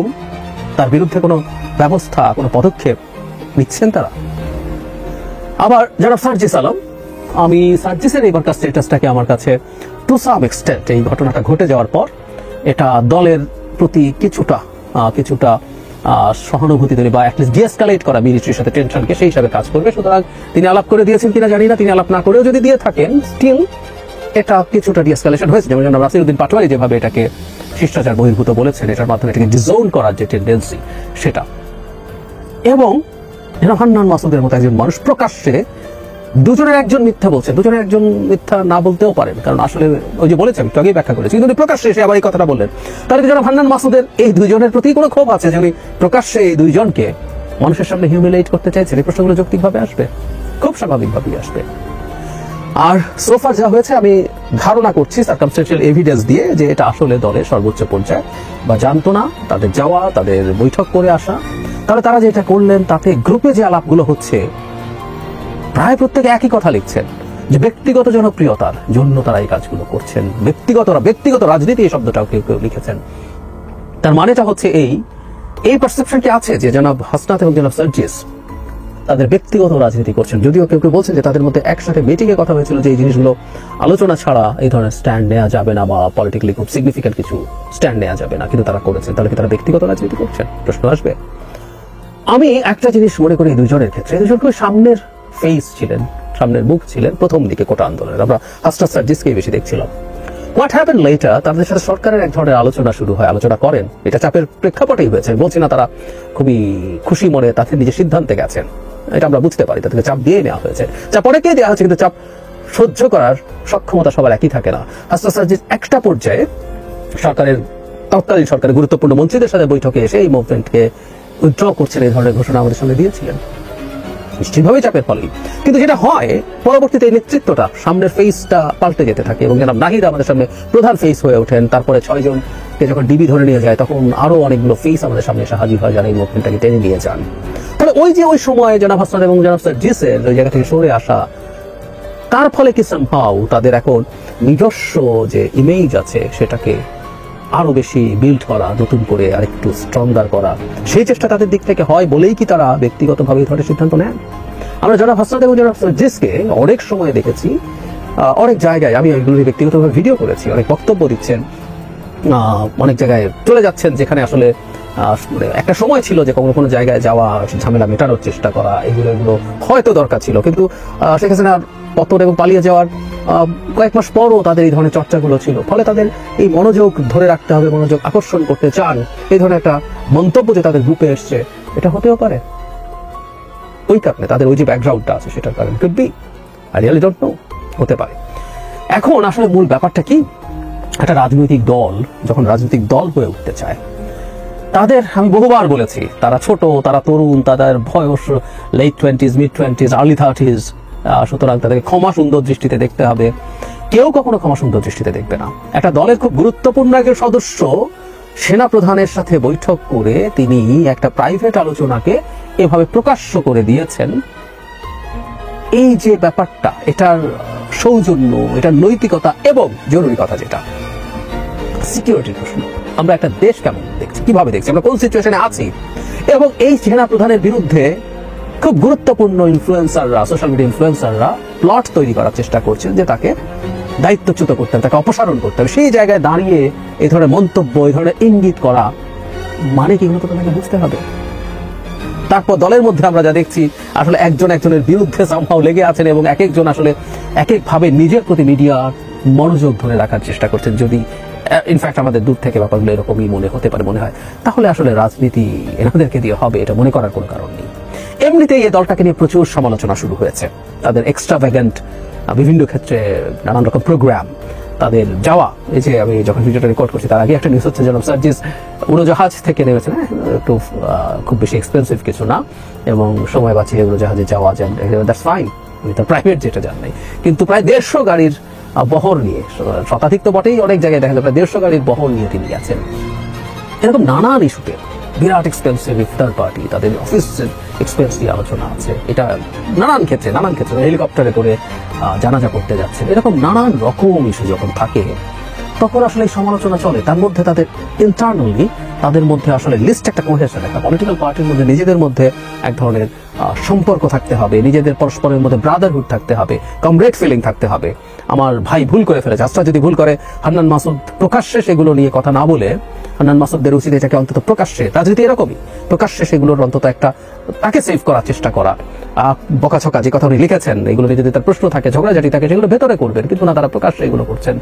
তার বিরুদ্ধে কোনো ব্যবস্থা, কোনো পদক্ষেপ নিচ্ছেন তারা। আবার যারা সার্জিস আলম, আমি সার্জিসের এবারকার স্ট্যাটাসটাকে আমার কাছে টু সাম এক্সটেন্ট, এই ঘটনাটা ঘটে যাওয়ার পর এটা দলের প্রতি কিছুটা সহানুভূতি তৈরি বা অ্যাটলিস্ট ডিএসকালেট করা মিলিটারির সাথে টেনশনকে, সেই হিসাবে কাজ করবে। সুতরাং তিনি আলাপ করে দিয়েছেন কিনা জানি না, তিনি আলাপ না করেও যদি দিয়ে থাকেন, স্টিল এটা কিছুটা ডিএসকালেশন হয়েছে। যেমন নাসিরউদ্দিন পাটোয়ারি যেভাবে এটাকে শিষ্টাচার বহির্ভূত বলেছেন, এটার মাধ্যমে এটাকে ডিজোন করার যে টেন্ডেন্সি সেটা, এবং হান্নান মাসুদের মতো একজন মানুষ প্রকাশ্যে দুজনের একজন মিথ্যা বলছেন, দুজনের একজন মিথ্যা না বলতেও পারেন, কারণ আসলে ওই যে বলেছেন একটু আগেই ব্যাখ্যা করেছি, কিন্তু প্রকাশ্যে এসে আবার এই কথাটা বললেন, তাহলে জনাব হান্নান মাসুদের এই দুইজনের প্রতি কোনো ক্ষোভ আছে যে উনি প্রকাশ্যে এই দুইজনকে মানুষের সামনে হিউমিলেট করতে চাইছেন? এই প্রশ্নগুলো যৌক্তিকভাবে আসবে, খুব স্বাভাবিকভাবেই আসবে। আর সোফার যা হয়েছে, আমি ধারণা করছি সার্কামস্টেন্সিয়াল এভিডেন্স দিয়ে যে এটা আসলে দলের সর্বোচ্চ পর্যায়ে বা জানতো না, তাদের যাওয়া, তাদের বৈঠক করে আসা, তাহলে তারা যেটা করলেন তাতে গ্রুপে যে আলাপগুলো হচ্ছে প্রায় প্রত্যেকে একই কথা লিখছেন যে ব্যক্তিগত জনপ্রিয়তার জন্য তারা এই কাজগুলো করছেন, ব্যক্তিগত রাজনীতি এই শব্দটাও কেউ কেউ লিখেছেন। তার মানেটা হচ্ছে এই পারসেপশন কি আছে যে জনাব হাসনাত এবং জনাব সার্জিস তাদের ব্যক্তিগত রাজনীতি করছেন। যদিও কেউ কেউ বলছেন যে তাদের মধ্যে একসাথে মিটিংয়ে কথা হয়েছিল যে এই জিনিসগুলো আলোচনা ছাড়া এই ধরনের স্ট্যান্ড নেওয়া যাবে না বা পলিটিক্যালি খুব সিগনিফিকেন্ট কিছু স্ট্যান্ড নেওয়া যাবে না, কিন্তু তারা করেছেন। তাহলে কি তারা ব্যক্তিগত রাজনীতি করছেন? প্রশ্ন আসবে। আমি একটা জিনিস মনে করি এই দুজনের ক্ষেত্রে, এই দুজন খুব সামনের ফেস ছিলেন, সামনের মুখ ছিলেন প্রথম দিকে কোটা আন্দোলনের। আমরা হাসনাত সার্জিসকেই বেশি দেখছিলাম। হোয়াট হ্যাপেন লেটার, তাদের সাথে সরকারের এক ধরনের আলোচনা শুরু হয়, আলোচনা করেন, এটা চাপের প্রেক্ষাপটেই হয়েছে, বলছি না তারা খুবই খুশি মনে তাদের নিজের সিদ্ধান্তে গেছেন, এটা আমরা বুঝতে পারি, তাদেরকে চাপ দিয়ে নেওয়া হয়েছে, চাপ অনেকেই দেওয়া হয়েছে, কিন্তু চাপ সহ্য করার সক্ষমতা সবার একই থাকে না। হাসনাত সার্জিস একটা পর্যায়ে তৎকালীন সরকারের গুরুত্বপূর্ণ মন্ত্রীদের সাথে বৈঠকে এসে এই মুভমেন্টকে উইথড্র করছেন, এই ধরনের ঘোষণা আমাদের সামনে দিয়েছিলেন, নিশ্চিতভাবেই চাপের ফলেই। কিন্তু যেটা হয় পরবর্তীতে এই নেতৃত্বটা, সামনের ফেসটা পাল্টে যেতে থাকে এবং জনাব নাহিদ আমাদের সামনে প্রধান ফেস হয়ে ওঠেন। তারপরে 6 জনকে যখন ডিবি ধরে নিয়ে যায়, তখন আরো অনেকগুলো ফেস আমাদের সামনে এসে হাজির হয়, যারা এই মুভমেন্টটাকে টেনে নিয়ে যান। তাহলে ওই সময় জনাব হাসনাত এবং জনাব সার্জিসের ওই জায়গা থেকে সরে আসা, তার ফলে কি সামহাউ তাদের এখন নিজস্ব যে ইমেজ আছে সেটাকে আরো বেশি বিল্ড করা, নতুন করে আরেকটু স্ট্রঙ্গার করা, সেই চেষ্টা তাদের দিক থেকে হয় বলেই কি তারা ব্যক্তিগতভাবে এই ধরনের সিদ্ধান্ত নেন? আমরা যারা হাসনাত এবং যারা জিসকে অনেক সময় দেখেছি, অনেক জায়গায় আমি এগুলো ব্যক্তিগতভাবে ভিডিও করেছি, অনেক বক্তব্য দিচ্ছেন, অনেক জায়গায় চলে যাচ্ছেন যেখানে আসলে একটা সময় ছিল যে কোনো কোনো জায়গায় যাওয়া, ঝামেলা মেটানোর চেষ্টা করা, এগুলো হয়তো দরকার ছিল, কিন্তু শেখ হাসিনার পতন এবং পালিয়ে যাওয়ার কয়েক মাস পরও তাদের এই ধরনের চর্চাগুলো ছিল। ফলে তাদের এই মনোযোগ ধরে রাখতে হবে, মনোযোগ আকর্ষণ করতে চান, এই ধরনের একটা মন্তব্য যে তাদের গ্রুপে এসছে, এটা হতেও পারে ওই কারণে, তাদের ওই যে ব্যাকগ্রাউন্ডটা আছে সেটার কারণে। Could be, I really don't know, হতে পারে। এখন আসলে মূল ব্যাপারটা কি, একটা রাজনৈতিক দল যখন রাজনৈতিক দল হয়ে উঠতে চায়, তাদের আমি বহুবার বলেছি, তারা ছোট, তারা তরুণ, তাদের বয়স late 20s, mid 20s, early 30s, সুতরাং তাদেরকে ক্ষমা সুন্দর দৃষ্টিতে দেখতে হবে। কেউ কখনো ক্ষমা সুন্দর দৃষ্টিতে দেখবে না। একটা দলের খুব গুরুত্বপূর্ণ একজন সদস্য সেনা প্রধানের সাথে বৈঠক করে তিনি একটা প্রাইভেট আলোচনাকে এভাবে প্রকাশ্য করে দিয়েছেন। এই যে ব্যাপারটা, এটার সৌজন্য, এটার নৈতিকতা এবং জরুরি কথা যেটা সিকিউরিটির প্রশ্ন, আমরা একটা দেশ কেমন দেখছি, কিভাবে দেখছি, আমরা কোন সিচুয়েশনে আছি, এবং এই সেনা প্রধানের বিরুদ্ধে খুব গুরুত্বপূর্ণ ইনফ্লুয়েন্সাররা, সোশ্যাল মিডিয়া ইনফ্লুয়েন্সাররা প্লট তৈরি করার চেষ্টা করছেন যে তাকে দায়িত্বচ্যুত করতে হবে, তাকে অপসারণ করতে হবে। সেই জায়গায় দাঁড়িয়ে এই ধরনের মন্তব্য, এই ধরনের ইঙ্গিত করা মানে কি, এগুলো তো তোমাকে বুঝতে হবে। তারপর দলের মধ্যে আমরা যা দেখছি, আসলে একজন একজনের বিরুদ্ধে সামহাও লেগে আছেন এবং এক একজন আসলে এক একভাবে নিজের প্রতি মিডিয়ার মনোযোগ ধরে রাখার চেষ্টা করছেন। যদি ইনফ্যাক্ট আমাদের দূর থেকে ব্যাপারগুলো এরকমই মনে হতে পারে, মনে হয়, তাহলে আসলে রাজনীতি এনাদেরকে দিয়ে হবে, এটা মনে করার কোনো কারণ নেই। এমনিতেই এই দলটাকে নিয়ে প্রচুর সমালোচনা শুরু হয়েছে, তাদের এক্সট্রাভ্যাগেন্ট বিভিন্ন ক্ষেত্রে নানান রকম প্রোগ্রাম, তাদের যাওয়া। এই যে আমি যখন ভিডিওটা রেকর্ড করছি তার আগে একটা নিউজ হচ্ছে জনাব সার্জিস উড়োজাহাজ থেকে নেমেছেন, একটু খুব বেশি এক্সপেন্সিভ কিছু না, এবং সময় বাঁচিয়ে উড়োজাহাজে যাওয়া যায়, দ্যাটস ফাইন, তার প্রাইভেট যেটা যান নাই। কিন্তু প্রায় 150 গাড়ির বহর নিয়ে, শতাধিক তো বটেই, অনেক জায়গায় দেখা যায় প্রায় 150 গাড়ির বহর নিয়ে তিনি গেছেন। এরকম নানান ইস্যুতে বিরাট এক্সপেন্সিভ ইফতার পার্টি, তাদের অফিসের এক্সপেন্স নিয়ে আলোচনা আছে, এটা নানান ক্ষেত্রে হেলিকপ্টারে করে জানাজা করতে যাচ্ছে, এরকম নানান রকম ইস্যু যখন থাকে তখন আসলে এই সমালোচনা চলে। তার মধ্যে তাদের ইন্টারনালি তাদের মধ্যে আসলে লিস্ট একটা কোহেশন, একটা পলিটিক্যাল পার্টির মধ্যে নিজেদের মধ্যে এক ধরনের সম্পর্ক থাকতে হবে, নিজেদের পরস্পরের মধ্যে ব্রাদারহুড থাকতে হবে, কমরেড ফিলিং থাকতে হবে। আমার ভাই ভুল করে ফেলেছে, আজটা যদি ভুল করে, হান্নান মাসুদ প্রকাশ্যে সেগুলো নিয়ে কথা না বলে, হান্নান মাসুদদের উচিত এটাকে অন্তত প্রকাশ্যে, রাজনীতি এরকমই, প্রকাশ্যে সেগুলোর অন্তত একটা তাকে সেভ করার চেষ্টা করা। বকাছকা যে কথা উনি লিখেছেন, এগুলো নিয়ে যদি তার প্রশ্ন থাকে, ঝগড়াঝাটি থাকে, সেগুলো ভেতরে করবেন, কিন্তু না, তারা প্রকাশ্যে এগুলো করছেন।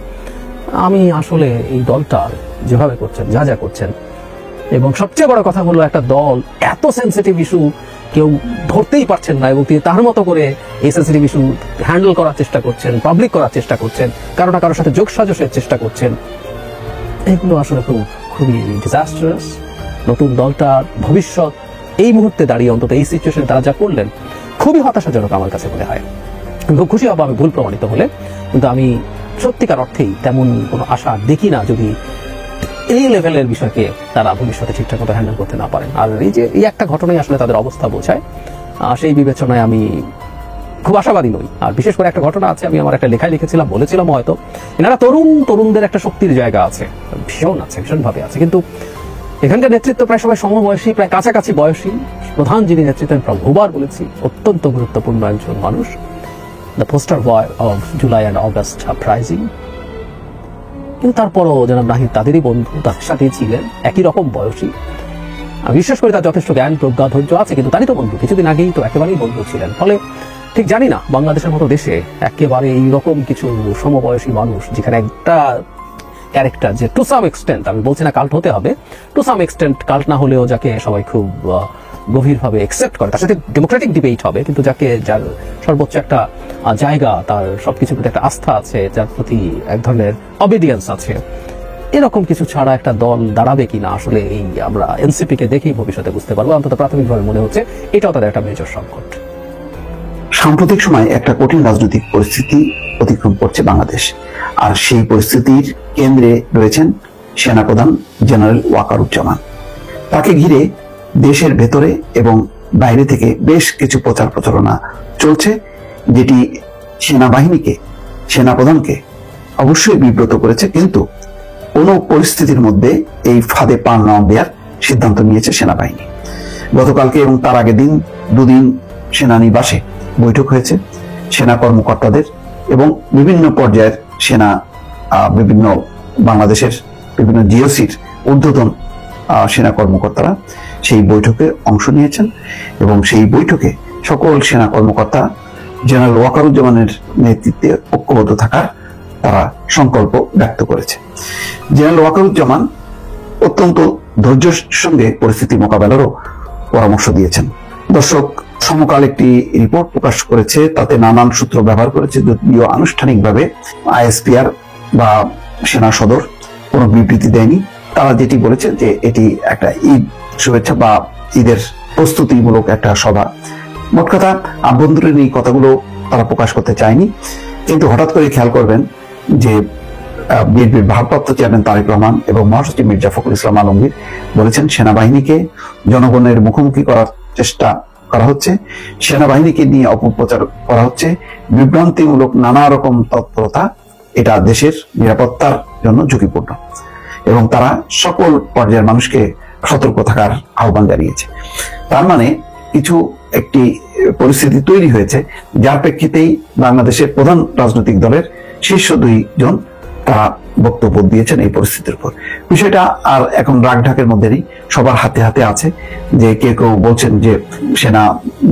আমি আসলে এই দলটা যেভাবে করছেন, যা যা করছেন, এবং সবচেয়ে বড় কথা হলো একটা দল এত সেন্সিটিভ ইস্যু কেউ ধরতেই পারছেন না, এবং তিনি তার মতো করে এই সেন্সিটিভ ইস্যু হ্যান্ডেল করার চেষ্টা করছেন, পাবলিক করার চেষ্টা করছেন, কারো না কারোর সাথে যোগসাজশের চেষ্টা করছেন। এগুলো আসলে খুবই ডিজাস্টারাস। নতুন দলটার ভবিষ্যৎ এই মুহূর্তে দাঁড়িয়ে, অন্তত এই সিচুয়েশনে তারা যা করলেন, খুবই হতাশাজনক আমার কাছে মনে হয়। খুব খুশি হবো আমি ভুল প্রমাণিত হলে, কিন্তু আমি সত্যিকার অর্থেই তেমন কোনো আশা দেখি না যদি এই লেভেলের বিষয়কে তারা ভবিষ্যতে ঠিকঠাক মতো হ্যান্ডেল করতে না পারেন। আর এই একটা ঘটনাই আসলে তাদের অবস্থা বোঝায়, সেই বিবেচনায় আমি খুব আশাবাদী নই। আর বিশেষ করে একটা ঘটনা আছে, আমি আমার একটা লেখায় লিখেছিলাম, বলেছিলাম হয়তো, এনারা তরুণদের একটা শক্তির জায়গা আছে, ভীষণভাবে আছে, কিন্তু এখানকার নেতৃত্ব প্রায় সবাই সমবয়সী, প্রায় কাছাকাছি বয়সী। প্রধান যিনি নেতৃত্ব, বহুবার বলেছি, অত্যন্ত গুরুত্বপূর্ণ একজন মানুষ, the poster boy of July and August uprising. কিন্তু তারপরও জনাব নাহিদ তাদেরই বন্ধু, তাদের সাথেই ছিলেন, একই রকম বয়সী। আমি বিশ্বাস করি তার যথেষ্ট জ্ঞান, প্রজ্ঞা, ধৈর্য আছে, কিন্তু তারই তো বন্ধু, কিছুদিন আগেই তো একেবারেই বন্ধু ছিলেন। ফলে ঠিক জানি না বাংলাদেশের মতো দেশে একেবারে এইরকম কিছু সমবয়সী মানুষ, যেখানে একটা ক্যারেক্টার যে টু সাম এক্সটেন্ট, আমি বলছি না কাল্ট হতে হবে, টু সাম এক্সটেন্ট কাল্ট না হলেও যাকে সবাই খুব গভীরভাবে একসেপ্ট করে, তার সাথে ডেমোক্রেটিক ডিবেট হবে, কিন্তু যার সর্বোচ্চ একটা জায়গা, তার সবকিছুর প্রতি একটা আস্থা আছে, যার প্রতি এক ধরনের অবিডিয়েন্স আছে, এরকম কিছু ছাড়া একটা দল দাঁড়াবে কিনা আসলে এই আমরা এনসিপি কে দেখেই ভবিষ্যতে বুঝতে পারবো। অন্তত প্রাথমিকভাবে মনে হচ্ছে এটাও তাদের একটা মেজর সংকট। সাম্প্রতিক সময় একটা কঠিন রাজনৈতিক পরিস্থিতি অতিক্রম করছে বাংলাদেশ, আর সেই পরিস্থিতির কেন্দ্রে রয়েছেন সেনাপ্রধান জেনারেল ওয়াকারুজ্জামান। তাকে ঘিরে দেশের ভেতরে এবং বাইরে থেকে বেশ কিছু প্রচার প্রচারণা চলছে, যেটি সেনাবাহিনীকে, সেনাপ্রধানকে অবশ্যই বিব্রত করেছে, কিন্তু কোনো পরিস্থিতির মধ্যে এই ফাঁদে পা না দেওয়ার সিদ্ধান্ত নিয়েছে সেনাবাহিনী। গতকালকে এবং তার আগের দিন দুদিন সেনানিবাসে বৈঠক হয়েছে সেনা কর্মকর্তাদের এবং বিভিন্ন পর্যায়ের সেনা বিভিন্ন বাংলাদেশের বিভিন্ন জিওসির ঊর্ধ্বতন সেনা কর্মকর্তারা সেই বৈঠকে অংশ নিয়েছেন এবং সেই বৈঠকে সকল সেনা কর্মকর্তা জেনারেল ওয়াকারুজ্জামানের নেতৃত্বে ঐক্যবদ্ধ থাকার তারা সংকল্প ব্যক্ত করেছে। জেনারেল ওয়াকারুজ্জামান অত্যন্ত ধৈর্যের সঙ্গে পরিস্থিতি মোকাবেলারও পরামর্শ দিয়েছেন। দর্শক, সমকাল একটি রিপোর্ট প্রকাশ করেছে, তাতে নানান সূত্র ব্যবহার করেছে, যদিও আনুষ্ঠানিকভাবে আইএসপিআর বা সেনা সদর কোনো বিবৃতি দেয়নি। তারা যেটি বলেছে যে এটি একটা ঈদ শুভেচ্ছা বা ঈদের প্রস্তুতিমূলক একটা সভা। মোট কথা, আভ্যন্তরীণ এই কথাগুলো তারা প্রকাশ করতে চায়নি, কিন্তু হঠাৎ করে খেয়াল করবেন যে বিএনপির ভারপ্রাপ্ত চেয়ারম্যান তারেক রহমান এবং মহাসচিব মির্জা ফখরুল ইসলাম আলমগীর বলেছেন সেনাবাহিনীকে জনগণের মুখোমুখি করার চেষ্টা করা হচ্ছে, সেনাবাহিনীকে নিয়ে অপপ্রচার করা হচ্ছে, বিভ্রান্তিমূলক নানা রকম তৎপরতা, এটা দেশের নিরাপত্তার জন্য ঝুঁকিপূর্ণ এবং তারা সকল পর্যায়ের মানুষকে সতর্ক থাকার আহ্বান জানিয়েছে। তার মানে কিছু একটি পরিস্থিতি তৈরি হয়েছে যার প্রেক্ষিতেই বাংলাদেশের প্রধান রাজনৈতিক দলের শীর্ষ 2 জন তারা বক্তব্য দিয়েছেন এই পরিস্থিতির উপর। বিষয়টা আর এখন রাগঢাকের মধ্যে নেই, সবার হাতে হাতে আছে। যে কেউ কেউ বলছেন যে সেনা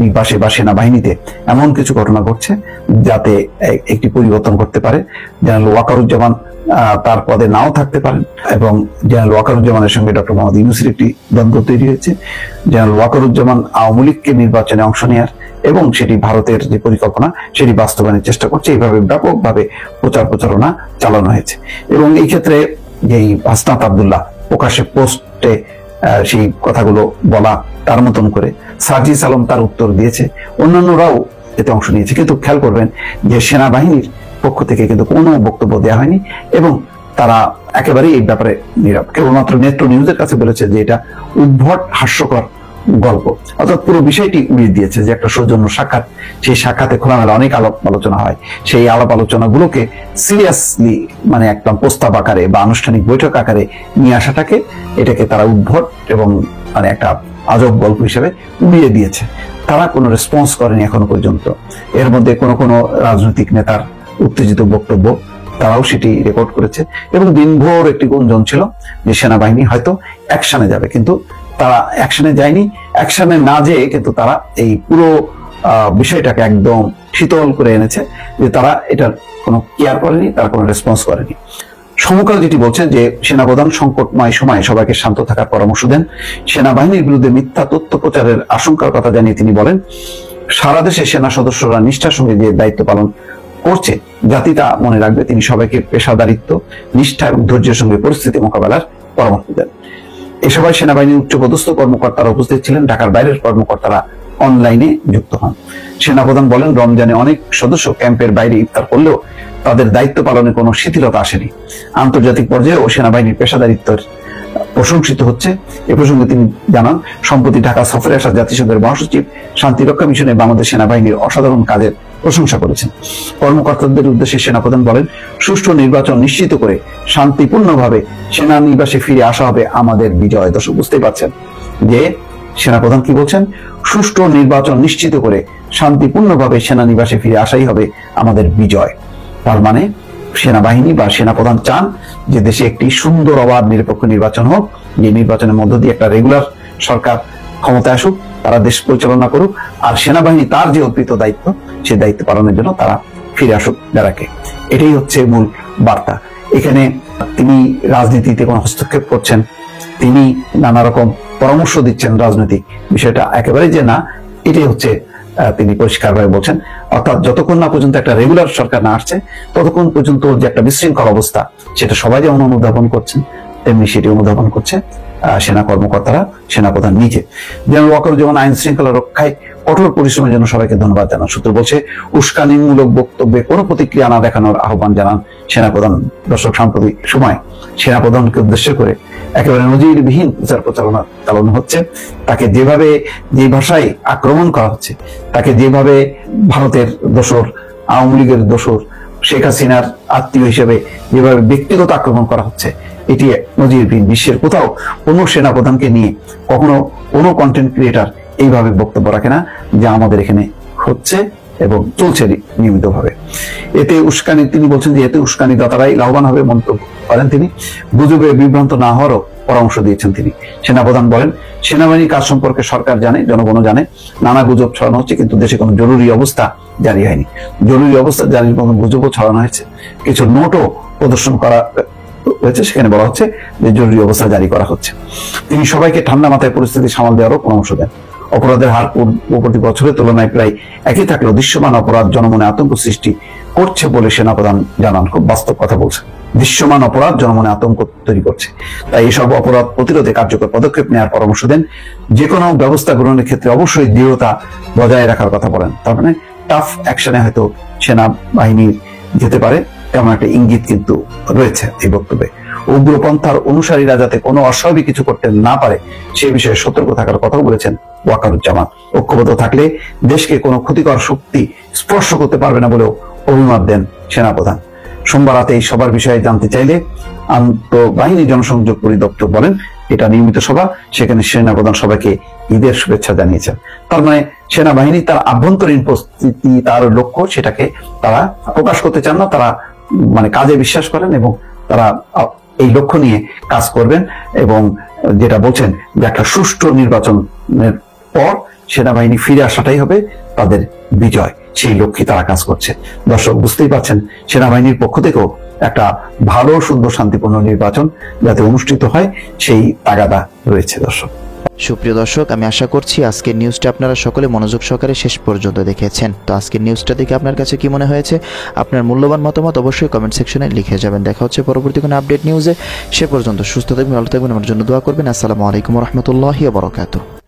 নিবাসে বা সেনাবাহিনীতে এমন কিছু ঘটনা ঘটছে যাতে একটি পরিবর্তন করতে পারে। জেনারেল ওয়াকারুজ্জামান তার পদে নাও থাকতে পারেন এবং জেনারেল ওয়াকারুজ্জামানের সঙ্গে ডক্টর মোহাম্মদ ইউনূসের একটি দ্বন্দ্ব তৈরি হয়েছে। জেনারেল ওয়াকারুজ্জামান আওয়ামী লীগকে নির্বাচনে অংশ নেয়ার এবং সেটি ভারতের যে পরিকল্পনা সেটি বাস্তবায়নের চেষ্টা করছে, এইভাবে ব্যাপকভাবে প্রচারণা চালানো হয়েছে। এবং এই ক্ষেত্রে যেই হাসনাত আব্দুল্লাহ প্রকাশ্যে পোস্টে সেই কথাগুলো বলা, তার মতন করে সার্জিস আলম তার উত্তর দিয়েছে, অন্যান্যরাও এতে অংশ নিয়েছে। কিন্তু খেয়াল করবেন যে সেনাবাহিনীর পক্ষ থেকে কিন্তু কোনো বক্তব্য দেওয়া হয়নি এবং তারা একেবারেই এই ব্যাপারে নীরব। কেবলমাত্র নেত্র নিউজের কাছে বলেছে যে এটা উদ্ভট হাস্যকর গল্প, অর্থাৎ পুরো বিষয়টি উড়িয়ে দিয়েছে যে একটা সৌজন্য সাক্ষাৎ, সেই সাক্ষাতে খোলামেলা অনেক আলাপ আলোচনা হয়, সেই আলাপ আলোচনাগুলোকে সিরিয়াসলি মানে একদম প্রস্তাব আকারে বা আনুষ্ঠানিক বৈঠক আকারে নিয়ে আসাটাকে এটাকে তারা উদ্ভট এবং মানে একটা আজব গল্প হিসেবে উড়িয়ে দিয়েছে। তারা কোনো রেসপন্স করেনি এখনো পর্যন্ত। এর মধ্যে কোনো রাজনৈতিক নেতার উত্তেজিত বক্তব্য, তারাও সেটি রেকর্ড করেছে এবং দিনভর একটি গুঞ্জন ছিল যে সেনাবাহিনী হয়তো অ্যাকশনে যাবে, কিন্তু তারা অ্যাকশনে যায়নি। অ্যাকশনে না যেয়ে কিন্তু তারা এই পুরো বিষয়টাকে একদম শীতল করে এনেছে, যে তারা এটার কোনো কেয়ার করেনি, তারা কোনো রেসপন্স করেনি। সমকাল যেটি বলছেন যে সেনাপ্রধান সংকটময় সময়ে সবাইকে শান্ত থাকার পরামর্শ দেন। সেনাবাহিনীর বিরুদ্ধে মিথ্যা তথ্য প্রচারের আশঙ্কার কথা জানিয়ে তিনি বলেন, সারা দেশে সেনা সদস্যরা নিষ্ঠার সঙ্গে যে দায়িত্ব পালন করছে জাতি তা মনে রাখবে। তিনি সবাইকে পেশাদারিত্ব, নিষ্ঠা এবং ধৈর্যের সঙ্গে পরিস্থিতি মোকাবেলার পরামর্শ দেন। এ সভায় সেনাবাহিনীর উচ্চপদস্থ কর্মকর্তারা উপস্থিত ছিলেন, ঢাকার বাইরের কর্মকর্তারা অনলাইনে যুক্ত হন। সেনাপ্রধান বলেন, রমজানে অনেক সদস্য ক্যাম্পের বাইরে ইফতার করলেও তাদের দায়িত্ব পালনে কোনো শিথিলতা আসেনি। আন্তর্জাতিক পর্যায়েও সেনাবাহিনীর পেশাদারিত্বের প্রশংসিত হচ্ছে। এ প্রসঙ্গে তিনি জানান, সম্প্রতি ঢাকা সফরে আসা জাতিসংঘের মহাসচিব শান্তিরক্ষা মিশনে বাংলাদেশ সেনাবাহিনীর অসাধারণ কাজের প্রশংসা করেছেন। কর্মকর্তাদের উদ্দেশ্যে সেনাপ্রধান বলেন, সুষ্ঠু নির্বাচন নিশ্চিত করে শান্তিপূর্ণভাবে সেনানিবাসে ফিরে আসা হবে আমাদের বিজয়। দর্শক, বুঝতেই পারছেন যে সেনাপ্রধান কি বলছেন, সুষ্ঠু নির্বাচন নিশ্চিত করে শান্তিপূর্ণভাবে সেনানিবাসে ফিরে আসাই হবে আমাদের বিজয়। তার মানে সেনাবাহিনী বা সেনাপ্রধান চান যে দেশে একটি সুন্দর অবাধ নিরপেক্ষ নির্বাচন হোক, যে নির্বাচনের মধ্য দিয়ে একটা রেগুলার সরকার ক্ষমতায় আসুক, তারা দেশ পরিচালনা করুক, আর সেনাবাহিনী তার যে অর্পিত দায়িত্ব সেই দায়িত্ব পালনের জন্য তারা ফিরে আসুক ব্যারাকে। এটাই হচ্ছে মূল বার্তা। এখানে তিনি রাজনীতিতে কোনো হস্তক্ষেপ করছেন, তিনি নানা রকম পরামর্শ দিচ্ছেন রাজনৈতিক বিষয়টা একেবারে যে না, এটাই হচ্ছে তিনি পরিষ্কারভাবে বলছেন। অর্থাৎ যতক্ষণ না পর্যন্ত একটা রেগুলার সরকার না আসছে ততক্ষণ পর্যন্ত যে একটা বিশৃঙ্খল অবস্থা সেটা সবাই যেমন অনুধাবন করছেন, তেমনি সেটি অনুধাবন করছে সেনা কর্মকর্তারা, সেনাপ্রধান নিজে। জেনারেল ওয়াকারুজ্জামান আইন শৃঙ্খলা রক্ষায় কঠোর পরিশ্রমের জন্য সবাইকে ধন্যবাদ জানান। সূত্র বলছে, উস্কানিমূলক বক্তব্যে কোনো প্রতিক্রিয়া না দেখানোর আহ্বান জানান সেনাপ্রধান। দর্শক, সাম্প্রতিক সময় সেনাপ্রধানকে উদ্দেশ্য করে একেবারে নজিরবিহীন প্রচারণা চালানো হচ্ছে। তাকে যেভাবে, যে ভাষায় আক্রমণ করা হচ্ছে, তাকে যেভাবে ভারতের দোসর আওয়ামী লীগের দোসর শেখ হাসিনার আত্মীয় হিসেবে যেভাবে ব্যক্তিগত আক্রমণ করা হচ্ছে, এটি নজিরবিহীন। বিশ্বের কোথাও কোনো সেনাপ্রধানকে নিয়ে কখনো কোনো কন্টেন্ট ক্রিয়েটার এইভাবে বক্তব্য রাখে না, যা আমাদের এখানে হচ্ছে এবং চলছে নিয়মিতভাবে। এতে উস্কানি, তিনি বলছেন যে এতে উস্কানিদাতারাই লাভবান হবে মন্তব্য করেন তিনি। গুজবে বিভ্রান্ত না হওয়ারও পরামর্শ দিয়েছেন তিনি। সেনাপ্রধান বলেন, সেনাবাহিনীর কাজ সম্পর্কে সরকার জানে, জনগণও জানে। নানা গুজব ছড়ানো হচ্ছে, কিন্তু দেশে কোনো জরুরি অবস্থা জারি হয়নি। জরুরি অবস্থা জারির মতো গুজবও ছড়ানো হয়েছে, কিছু নোটও প্রদর্শন করা হয়েছে, সেখানে বলা হচ্ছে যে জরুরি অবস্থা জারি করা হচ্ছে। তিনি সবাইকে ঠান্ডা মাথায় পরিস্থিতি সামাল দেওয়ারও পরামর্শ দেন। অপরাধের হার প্রতি বছরের তুলনায় প্রায় একই থাকলেও দৃশ্যমান অপরাধ জনমনে আতঙ্ক সৃষ্টি করছে বলে সেনাপ্রধান জানান। খুব বাস্তব কথা বলছেন। দৃশ্যমান অপরাধ জনমনে আতঙ্ক তৈরি করছে, তাই এসব অপরাধ প্রতিরোধে কার্যকর পদক্ষেপ নেওয়ার পরামর্শ দেন। যে কোনো ব্যবস্থা গ্রহণের ক্ষেত্রে অবশ্যই দৃঢ়তা বজায় রাখার কথা বলেন। তার মানে টাফ অ্যাকশনে হয়তো সেনাবাহিনী যেতে পারে, এমন একটা ইঙ্গিত কিন্তু রয়েছে এই বক্তব্যে। উগ্রপন্থার অনুসারীরা যাতে কোনো অস্বাভাবিক কিছু করতে না পারে সে বিষয়ে সতর্ক থাকার কথাও বলেছেন ওয়াকারুজ্জামান। ঐক্যবদ্ধ থাকলে দেশকে কোনো ক্ষতিকর শক্তি স্পর্শ করতে পারবে না বলেও অভিমত দেন সেনাপ্রধান। সোমবার রাতে এই সবার বিষয়ে জানতে চাইলে আন্তঃবাহিনী জনসংযোগ পরিদপ্তর বলেন, এটা নিয়মিত সভা, সেখানে সেনাপ্রধান সবাইকে ঈদের শুভেচ্ছা জানিয়েছেন। তার মানে সেনাবাহিনী তার আভ্যন্তরীণ প্রস্তুতি, তার লক্ষ্য, সেটাকে তারা প্রকাশ করতে চান না। তারা মানে কাজে বিশ্বাস করেন এবং তারা এই লক্ষ্য নিয়ে কাজ করবেন। এবং যেটা বলছেন যে একটা সুষ্ঠু নির্বাচনের পর সেনাবাহিনী ফিরে আসাটাই হবে তাদের বিজয়, সেই লক্ষ্যে তারা কাজ করছে। দর্শক বুঝতেই পারছেন, সেনাবাহিনীর পক্ষ থেকেও একটা ভালো, সুন্দর, শান্তিপূর্ণ নির্বাচন যাতে অনুষ্ঠিত হয় সেই তাগাদা রয়েছে। দর্শক, সুপ্রিয় দর্শক, আমি আশা করছি আজকের নিউজটা আপনারা সকলে মনোযোগ সহকারে শেষ পর্যন্ত দেখেছেন। তো আজকের নিউজটা দেখে আপনার কাছে কি মনে হয়েছে? আপনার মূল্যবান মতামত অবশ্যই কমেন্ট সেকশনে লিখে যাবেন। দেখা হচ্ছে পরবর্তী কোনো আপডেট নিউজে। সে পর্যন্ত সুস্থ থাকবেন, ভালো থাকবেন, আমার জন্য দোয়া করবেন। আসসালামু আলাইকুম ওয়া রাহমাতুল্লাহি ওয়া বারাকাতুহু।